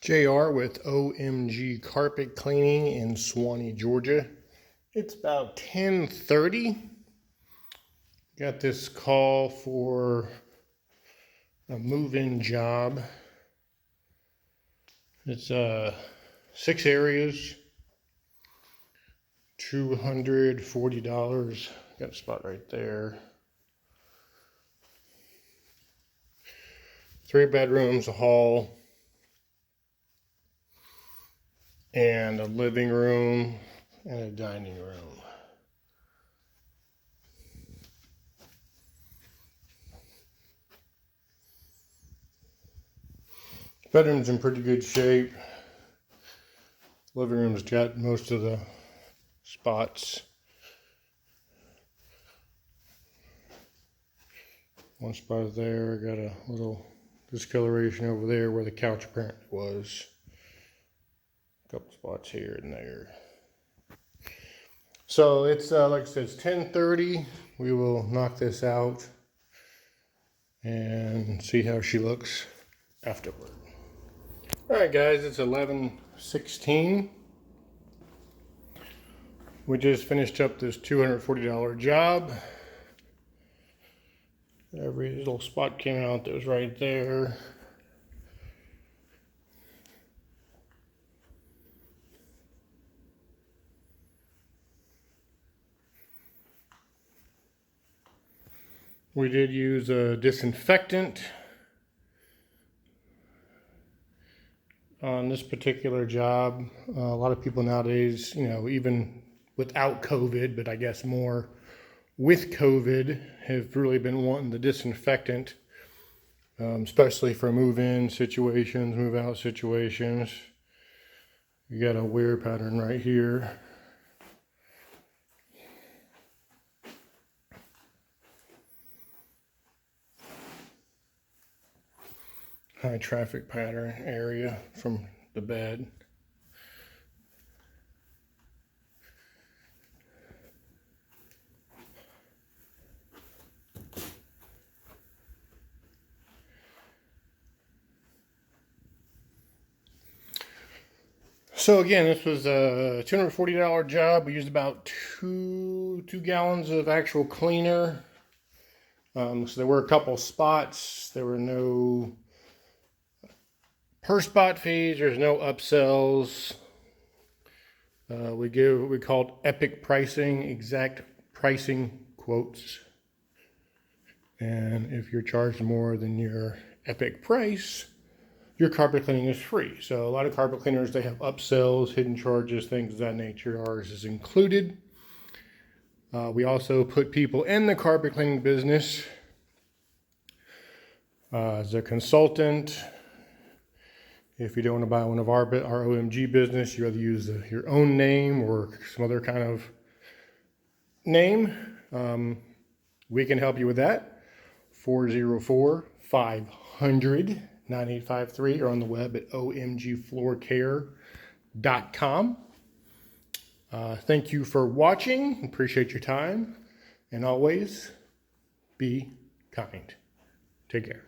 JR with OMG Carpet Cleaning in Suwanee, Georgia. It's about 10:30. Got this call for a move-in job. It's 6 areas, $240. Got a spot right there. 3 bedrooms, a hall, and a living room and a dining room. Bedroom's in pretty good shape. Living room's got most of the spots. One spot there, got a little discoloration over there where the couch apparently was. A couple spots here and there. So it's like I said, it's 10:30. We will knock this out and see how she looks afterward. All right, guys, it's 11:16. We just finished up this $240 job. Every little spot came out that was right there. We did use a disinfectant on this particular job. A lot of people nowadays, even without COVID, but I guess more with COVID, have really been wanting the disinfectant, especially for move-in situations, move-out situations. You got a wear pattern right here. High traffic pattern area from the bed. So again, this was a $240 job. We used about two gallons of actual cleaner. So there were a couple spots. There were no per spot fees. There's no upsells. We give what we called epic pricing, exact pricing quotes. And if you're charged more than your epic price, your carpet cleaning is free. So a lot of carpet cleaners, they have upsells, hidden charges, things of that nature. Ours is included. We also put people in the carpet cleaning business as a consultant. If you don't want to buy one of our OMG business, you either use your own name or some other kind of name. We can help you with that. 404-500-9853 or on the web at omgfloorcare.com. Thank you for watching. Appreciate your time. And always be kind. Take care.